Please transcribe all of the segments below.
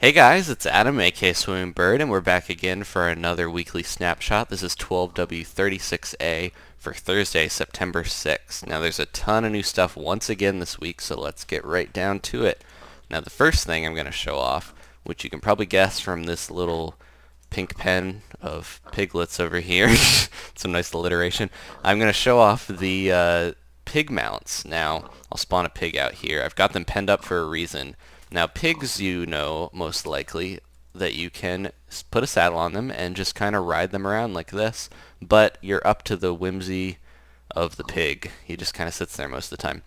Hey guys, it's Adam, aka Swimming Bird, and we're back again for another weekly snapshot. This is 12W36A for Thursday, September 6th. Now there's a ton of new stuff once again this week, so let's get right down to it. Now the first thing I'm going to show off, which you can probably guess from this little pink pen of piglets over here, some nice alliteration, I'm going to show off the pig mounts. Now I'll spawn a pig out here. I've got them penned up for a reason. Now pigs, you know most likely that you can put a saddle on them and just kind of ride them around like this, but you're up to the whimsy of the pig. He just kind of sits there most of the time.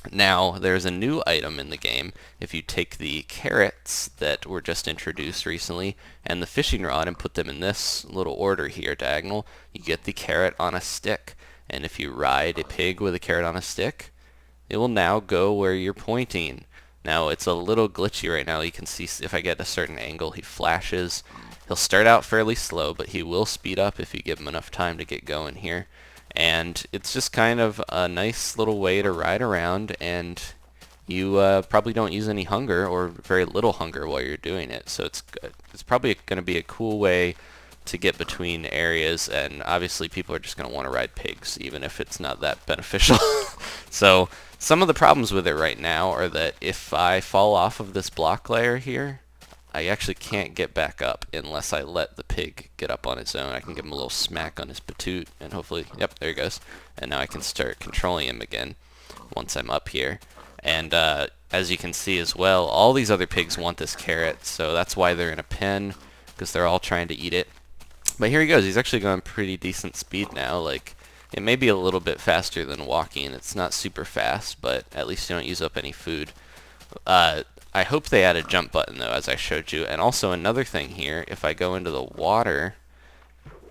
Now, there's a new item in the game. If you take the carrots that were just introduced recently and the fishing rod and put them in this little order here, diagonal, you get the carrot on a stick. And if you ride a pig with a carrot on a stick, it will now go where you're pointing. Now it's a little glitchy right now. You can see if I get a certain angle, he flashes. He'll start out fairly slow, but he will speed up if you give him enough time to get going here. And it's just kind of a nice little way to ride around, and you probably don't use any hunger or very little hunger while you're doing it. So it's good. It's probably going to be a cool way to get between areas, and obviously people are just going to want to ride pigs even if it's not that beneficial. So some of the problems with it right now are that if I fall off of this block layer here, I actually can't get back up unless I let the pig get up on its own. I can give him a little smack on his patoot and hopefully, yep, there he goes. And now I can start controlling him again once I'm up here. And as you can see as well, all these other pigs want this carrot, so that's why they're in a pen, because they're all trying to eat it. But here he goes. He's actually going pretty decent speed now. Like, it may be a little bit faster than walking. It's not super fast, but at least you don't use up any food. I hope they add a jump button, though, as I showed you. And also another thing here, if I go into the water,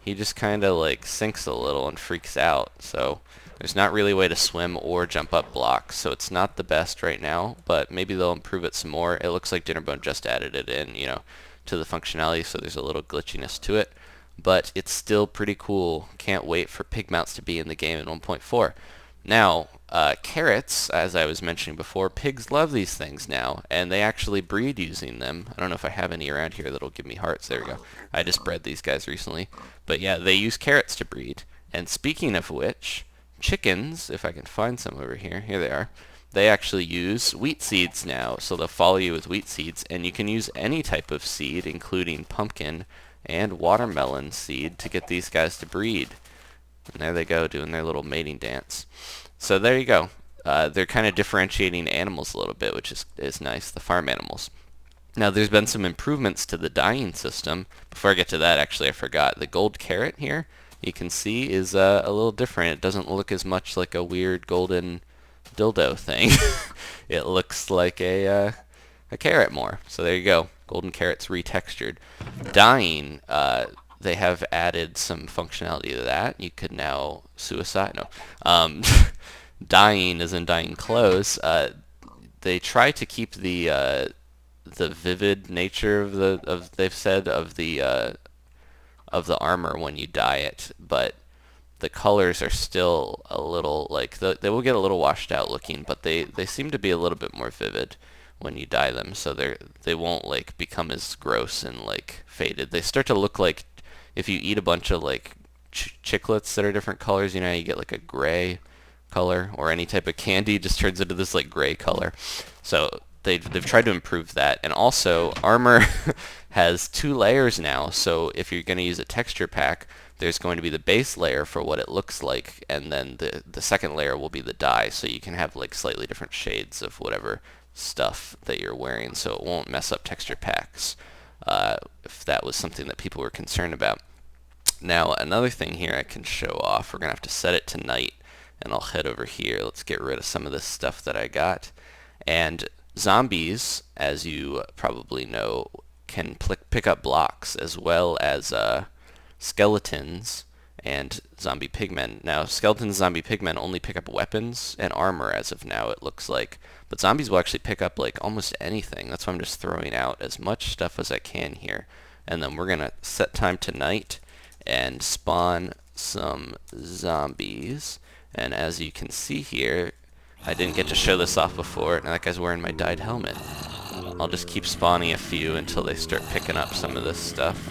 he just kind of like sinks a little and freaks out. So there's not really a way to swim or jump up blocks, so it's not the best right now, but maybe they'll improve it some more. It looks like Dinnerbone just added it in, to the functionality, so there's a little glitchiness to it. But it's still pretty cool. Can't wait for pig mounts to be in the game in 1.4. Now, carrots, as I was mentioning before, pigs love these things now, and they actually breed using them. I don't know if I have any around here that'll give me hearts. There we go. I just bred these guys recently. But yeah, they use carrots to breed. And speaking of which, chickens, if I can find some over here, here they are, they actually use wheat seeds now. So they'll follow you with wheat seeds, and you can use any type of seed, including pumpkin and watermelon seed, to get these guys to breed. And there they go, doing their little mating dance. So there you go. They're kind of differentiating animals a little bit, which is nice, the farm animals. Now there's been some improvements to the dyeing system. Before I get to that, actually, I forgot. The gold carrot here, you can see, is a little different. It doesn't look as much like a weird golden dildo thing. It looks like a carrot more. So there you go. Golden carrots retextured. Dyeing, they have added some functionality to that. You could now suicide. No, dyeing is in dyeing clothes. They try to keep the vivid nature of they've said of the armor when you dye it, but the colors are still a little like they will get a little washed out looking, but they seem to be a little bit more vivid when you dye them, so they won't like become as gross and like faded. They start to look like if you eat a bunch of like chiclets that are different colors, you get like a gray color, or any type of candy just turns into this like gray color. So they've tried to improve that. And also armor has 2 layers now, so if you're going to use a texture pack, there's going to be the base layer for what it looks like, and then the second layer will be the dye, so you can have like slightly different shades of whatever stuff that you're wearing, so it won't mess up texture packs, if that was something that people were concerned about. Now another thing here I can show off, we're gonna have to set it to night, and I'll head over here. Let's get rid of some of this stuff that I got. And zombies, as you probably know, can pick up blocks, as well as skeletons and zombie pigmen. Now, skeletons and zombie pigmen only pick up weapons and armor as of now, it looks like. But zombies will actually pick up like almost anything. That's why I'm just throwing out as much stuff as I can here. And then we're going to set time to night and spawn some zombies. And as you can see here, I didn't get to show this off before. Now that guy's wearing my dyed helmet. I'll just keep spawning a few until they start picking up some of this stuff.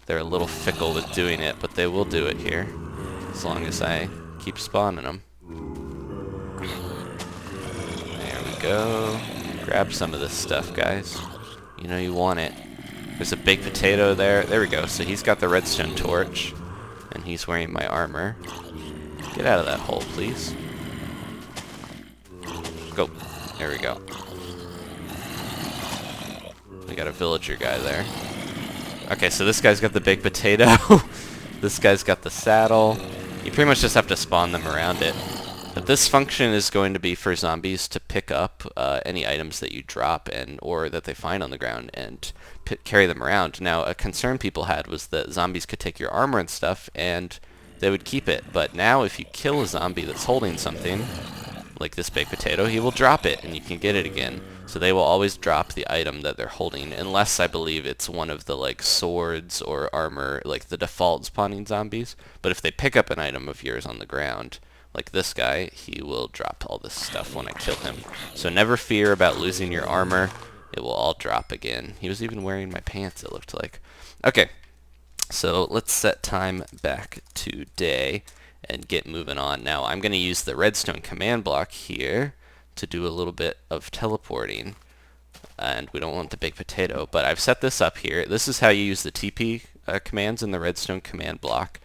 They're a little fickle with doing it, but they will do it here, as long as I keep spawning them. There we go. Grab some of this stuff, guys. You know you want it. There's a baked potato there. There we go. So he's got the redstone torch, and he's wearing my armor. Get out of that hole, please. Go. There we go. We got a villager guy there. Okay, so this guy's got the baked potato. This guy's got the saddle. You pretty much just have to spawn them around it. But this function is going to be for zombies to pick up any items that you drop or that they find on the ground and carry them around. Now, a concern people had was that zombies could take your armor and stuff and they would keep it. But now if you kill a zombie that's holding something, like this baked potato, he will drop it and you can get it again. So they will always drop the item that they're holding, unless I believe it's one of the like swords or armor, like the default spawning zombies. But if they pick up an item of yours on the ground, like this guy, he will drop all this stuff when I kill him. So never fear about losing your armor. It will all drop again. He was even wearing my pants, it looked like. Okay, so let's set time back to day and get moving on. Now I'm going to use the redstone command block here to do a little bit of teleporting. And we don't want the baked potato, but I've set this up here. This is how you use the TP commands in the redstone command block.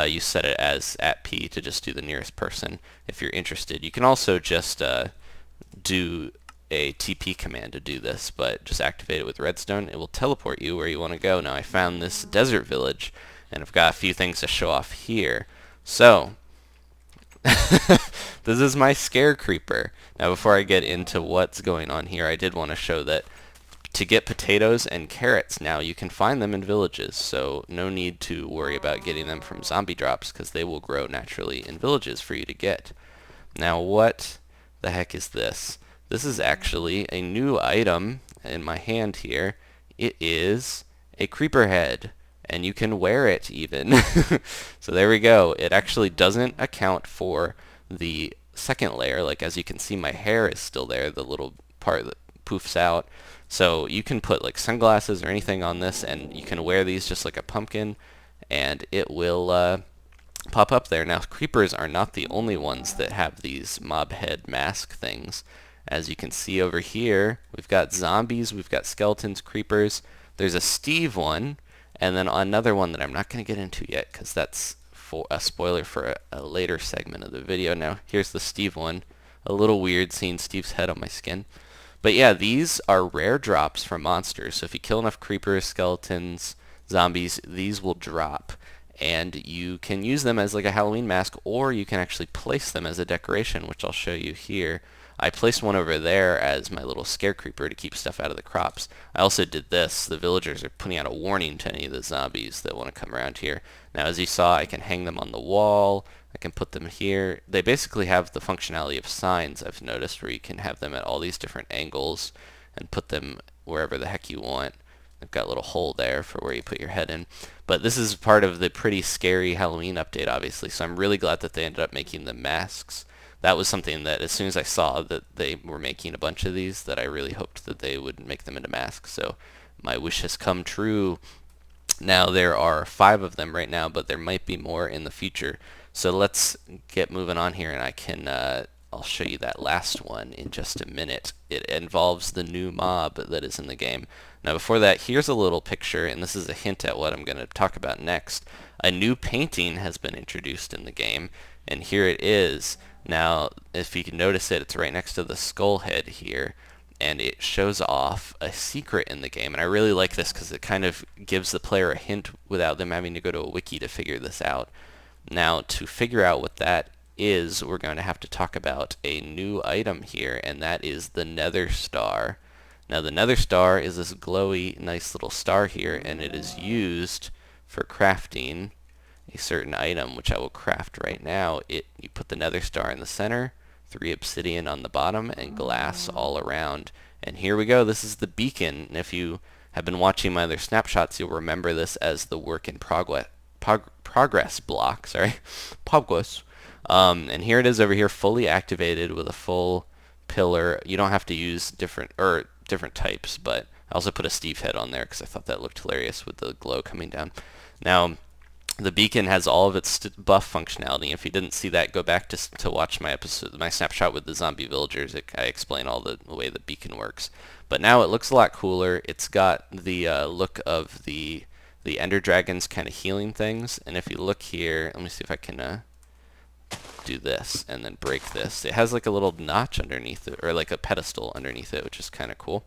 You set it as @p to just do the nearest person if you're interested. You can also just do a TP command to do this, but just activate it with redstone. It will teleport you where you want to go. Now I found this desert village, and I've got a few things to show off here. So, this is my scare creeper. Now before I get into what's going on here, I did want to show that to get potatoes and carrots now, you can find them in villages, so no need to worry about getting them from zombie drops because they will grow naturally in villages for you to get. Now what the heck is this? This is actually a new item in my hand here. It is a creeper head, and you can wear it even. So there we go. It actually doesn't account for the second layer. Like as you can see, my hair is still there, the little part that poofs out. So you can put like sunglasses or anything on this, and you can wear these just like a pumpkin, and it will pop up there. Now creepers are not the only ones that have these mob head mask things. As you can see over here, we've got zombies, we've got skeletons, creepers. There's a Steve one, and then another one that I'm not going to get into yet because that's for a spoiler for a later segment of the video. Now here's the Steve one. A little weird seeing Steve's head on my skin. But yeah, these are rare drops from monsters. So if you kill enough creepers, skeletons, zombies, these will drop. And you can use them as like a Halloween mask, or you can actually place them as a decoration, which I'll show you here. I placed one over there as my little scare creeper to keep stuff out of the crops. I also did this. The villagers are putting out a warning to any of the zombies that want to come around here. Now as you saw, I can hang them on the wall. I can put them here. They basically have the functionality of signs, I've noticed, where you can have them at all these different angles and put them wherever the heck you want. They've got a little hole there for where you put your head in. But this is part of the pretty scary Halloween update, obviously, so I'm really glad that they ended up making the masks. That was something that as soon as I saw that they were making a bunch of these, that I really hoped that they would make them into masks. So my wish has come true. Now there are 5 of them right now, but there might be more in the future. So let's get moving on here, and I can I'll show you that last one in just a minute. It involves the new mob that is in the game. Now before that, here's a little picture, and this is a hint at what I'm going to talk about next. A new painting has been introduced in the game, and here it is. Now if you can notice it, it's right next to the skull head here, and it shows off a secret in the game. And I really like this because it kind of gives the player a hint without them having to go to a wiki to figure this out. Now to figure out what that is, we're going to have to talk about a new item here, and that is the Nether star. Now the Nether star is this glowy nice little star here, and it is used for crafting a certain item, which I will craft right now. You put the Nether star in the center, 3 obsidian on the bottom, and glass all around. And here we go. This is the beacon. And if you have been watching my other snapshots, you'll remember this as the work in progress block. Sorry, progress. And here it is over here, fully activated with a full pillar. You don't have to use different, or different types, but I also put a Steve head on there because I thought that looked hilarious with the glow coming down. Now, the beacon has all of its buff functionality. If you didn't see that, go back to watch my episode, my snapshot with the zombie villagers. I explain all the way the beacon works. But now it looks a lot cooler. It's got the look of the ender dragons kind of healing things. And if you look here, let me see if I can do this and then break this. It has like a little notch underneath it, or like a pedestal underneath it, which is kind of cool.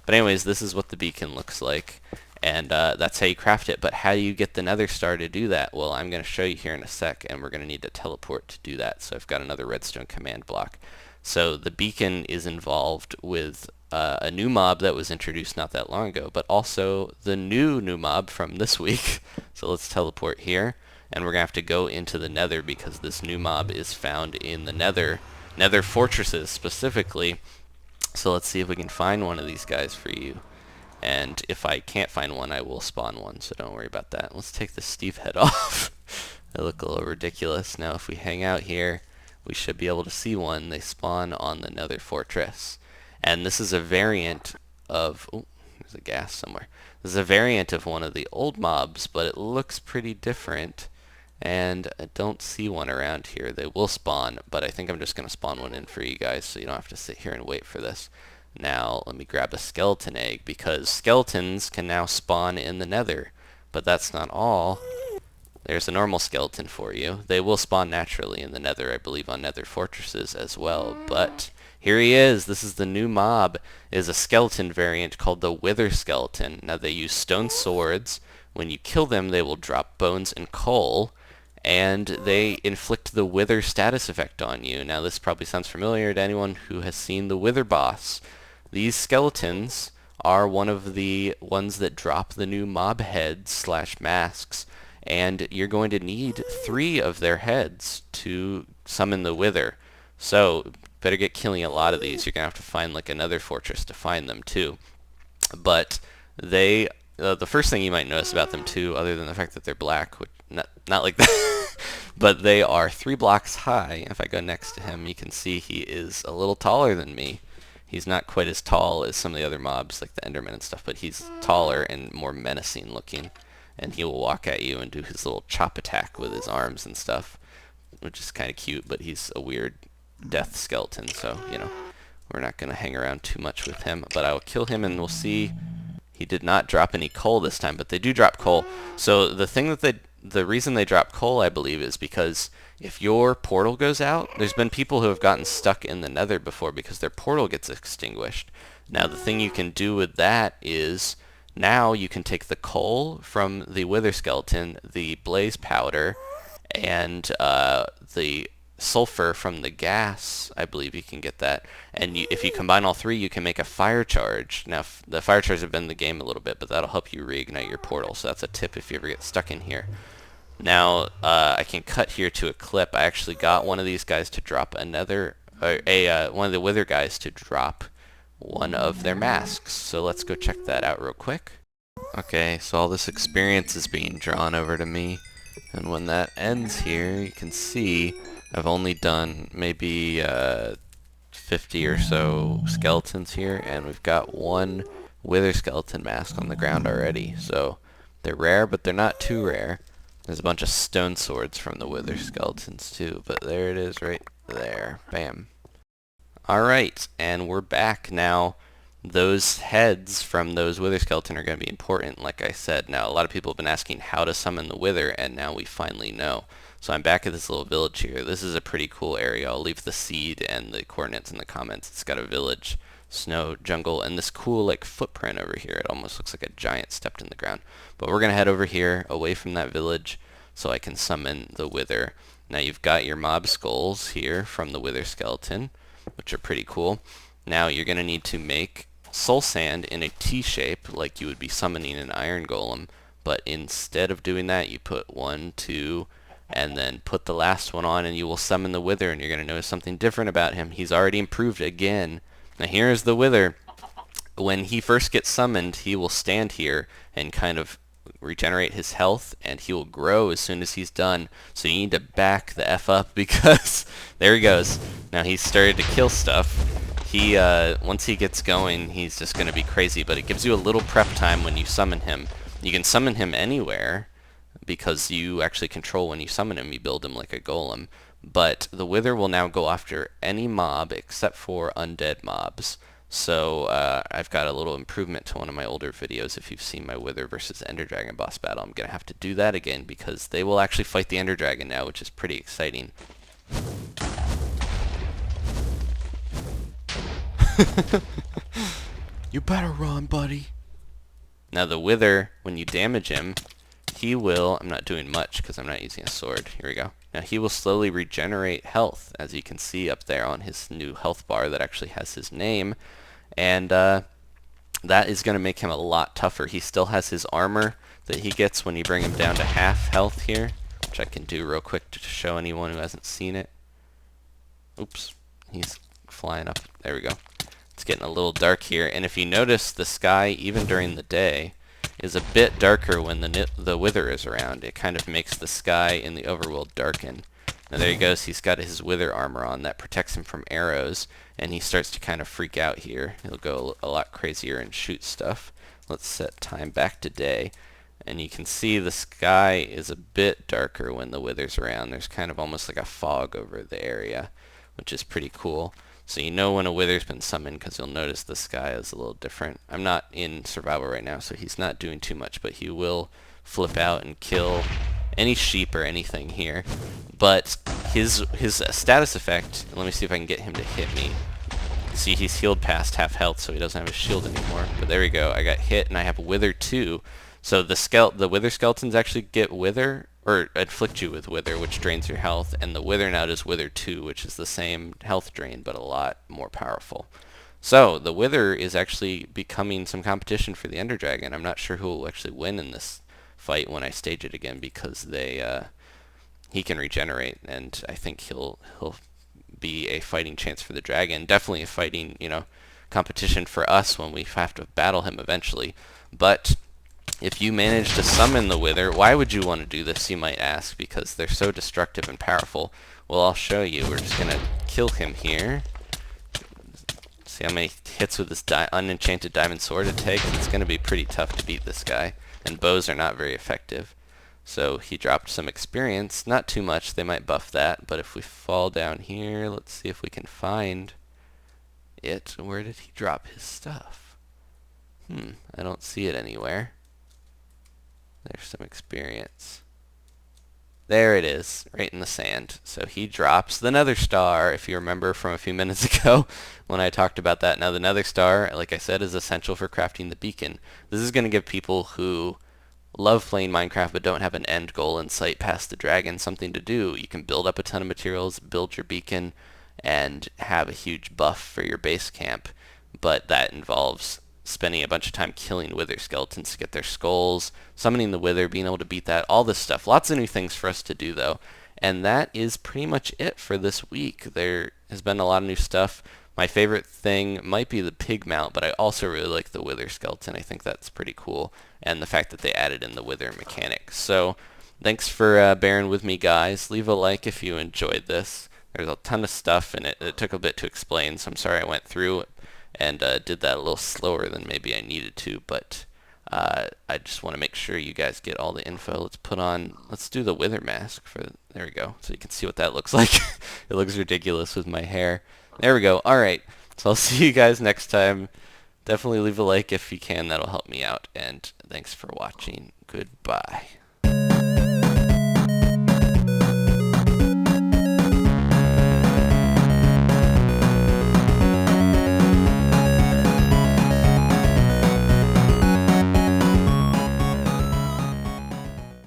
But anyways, this is what the beacon looks like. And that's how you craft it. But how do you get the Nether Star to do that? Well, I'm going to show you here in a sec, and we're going to need to teleport to do that. So I've got another redstone command block. So the beacon is involved with a new mob that was introduced not that long ago, but also the new mob from this week. So let's teleport here, and we're going to have to go into the Nether because this new mob is found in the Nether fortresses specifically. So let's see if we can find one of these guys for you. And if I can't find one, I will spawn one, so don't worry about that. Let's take the Steve head off. They look a little ridiculous. Now if we hang out here, we should be able to see one. They spawn on the Nether fortress. And this is a variant of... oh, there's a gas somewhere. This is a variant of one of the old mobs, but it looks pretty different. And I don't see one around here. They will spawn, but I think I'm just going to spawn one in for you guys so you don't have to sit here and wait for this. Now, let me grab a skeleton egg, because skeletons can now spawn in the Nether. But that's not all. There's a normal skeleton for you. They will spawn naturally in the Nether, I believe, on Nether fortresses as well. But here he is. This is the new mob. It is a skeleton variant called the Wither Skeleton. Now, they use stone swords. When you kill them, they will drop bones and coal. And they inflict the Wither status effect on you. Now, this probably sounds familiar to anyone who has seen the Wither boss. These skeletons are one of the ones that drop the new mob heads / masks, and you're going to need 3 of their heads to summon the Wither. So better get killing a lot of these. You're going to have to find like another fortress to find them too. But they, the first thing you might notice about them too, other than the fact that they're black, which not like that, but they are 3 blocks high. If I go next to him, you can see he is a little taller than me. He's not quite as tall as some of the other mobs, like the Enderman and stuff, but he's taller and more menacing looking. And he will walk at you and do his little chop attack with his arms and stuff, which is kind of cute, but he's a weird death skeleton, so, you know, we're not going to hang around too much with him. But I will kill him, and we'll see. He did not drop any coal this time, but they do drop coal. So the reason they drop coal, I believe, is because if your portal goes out, there's been people who have gotten stuck in the Nether before because their portal gets extinguished. Now, the thing you can do with that is now you can take the coal from the Wither Skeleton, the blaze powder, and the sulfur from the gas. I believe you can get that. And if you combine all 3, you can make a fire charge. Now, the fire charge have been in the game a little bit, but that'll help you reignite your portal. So that's a tip if you ever get stuck in here. Now, I can cut here to a clip. I actually got one of these guys to drop one of the Wither guys to drop one of their masks. So let's go check that out real quick. Okay, so all this experience is being drawn over to me. And when that ends here, you can see I've only done maybe 50 or so skeletons here, and we've got 1 Wither skeleton mask on the ground already. So they're rare, but they're not too rare. There's a bunch of stone swords from the Wither skeletons too, but there it is right there. Bam. Alright, and we're back now. Those heads from those Wither skeleton are going to be important, like I said. Now, a lot of people have been asking how to summon the Wither, and now we finally know. So I'm back at this little village here. This is a pretty cool area. I'll leave the seed and the coordinates in the comments. It's got a village, snow, jungle, and this cool like footprint over here. It almost looks like a giant stepped in the ground. But we're going to head over here, away from that village, so I can summon the Wither. Now you've got your mob skulls here from the Wither skeleton, which are pretty cool. Now you're going to need to make soul sand in a T shape like you would be summoning an iron golem, but instead of doing that you put 1, 2, and then put the last one on and you will summon the Wither, and you're going to notice something different about him. He's already improved again. Now here's the Wither. When he first gets summoned, he will stand here and kind of regenerate his health, and he will grow as soon as he's done. So you need to back the F up because there he goes. Now he's started to kill stuff. Once he gets going, he's just going to be crazy, but it gives you a little prep time when you summon him. You can summon him anywhere because you actually control when you summon him. You build him like a golem. But the Wither will now go after any mob except for undead mobs. So I've got a little improvement to one of my older videos. If you've seen my Wither versus Ender Dragon boss battle, I'm going to have to do that again because they will actually fight the Ender Dragon now, which is pretty exciting. You better run, buddy. Now the Wither, when you damage him, he will, I'm not doing much because I'm not using a sword. Here we go. Now he will slowly regenerate health, as you can see up there on his new health bar that actually has his name. And that is going to make him a lot tougher. He still has his armor that he gets when you bring him down to half health here, which I can do real quick to show anyone who hasn't seen it. Oops, he's flying up. There we go. It's getting a little dark here, and if you notice, the sky, even during the day, is a bit darker when the Wither is around. It kind of makes the sky in the overworld darken. Now there he goes. He's got his Wither armor on that protects him from arrows, and he starts to kind of freak out here. He'll go a lot crazier and shoot stuff. Let's set time back to day, and you can see the sky is a bit darker when the Wither's around. There's kind of almost like a fog over the area, which is pretty cool. So you know when a Wither's been summoned because you'll notice the sky is a little different. I'm not in survival right now, so he's not doing too much, but he will flip out and kill any sheep or anything here. But his status effect, let me see if I can get him to hit me. See, he's healed past half health, so he doesn't have his shield anymore. But there we go. I got hit, and I have Wither 2. So the Wither skeletons actually get Wither, or inflict you with Wither, which drains your health, and the Wither now does Wither 2, which is the same health drain, but a lot more powerful. So the Wither is actually becoming some competition for the Ender Dragon. I'm not sure who will actually win in this fight when I stage it again, because he can regenerate, and I think he'll be a fighting chance for the dragon. Definitely a fighting, competition for us when we have to battle him eventually. But if you manage to summon the Wither, why would you want to do this, you might ask? Because they're so destructive and powerful. Well, I'll show you. We're just going to kill him here. See how many hits with this unenchanted diamond sword it takes? It's going to be pretty tough to beat this guy. And bows are not very effective. So he dropped some experience. Not too much. They might buff that. But if we fall down here, let's see if we can find it. Where did he drop his stuff? I don't see it anywhere. There's some experience. There it is, right in the sand. So he drops the Nether Star, if you remember from a few minutes ago when I talked about that. Now the Nether Star, like I said, is essential for crafting the beacon. This is going to give people who love playing Minecraft but don't have an end goal in sight past the dragon something to do. You can build up a ton of materials, build your beacon, and have a huge buff for your base camp. But that involves spending a bunch of time killing Wither skeletons to get their skulls, summoning the Wither, being able to beat that, all this stuff. Lots of new things for us to do, though. And that is pretty much it for this week. There has been a lot of new stuff. My favorite thing might be the pig mount, but I also really like the Wither skeleton. I think that's pretty cool. And the fact that they added in the Wither mechanic. So thanks for bearing with me, guys. Leave a like if you enjoyed this. There's a ton of stuff, and it took a bit to explain, so I'm sorry I went through it and did that a little slower than maybe I needed to, but I just want to make sure you guys get all the info. Let's do the Wither mask. There we go, so you can see what that looks like. It looks ridiculous with my hair. There we go. Alright, so I'll see you guys next time. Definitely leave a like if you can, that'll help me out, and thanks for watching. Goodbye.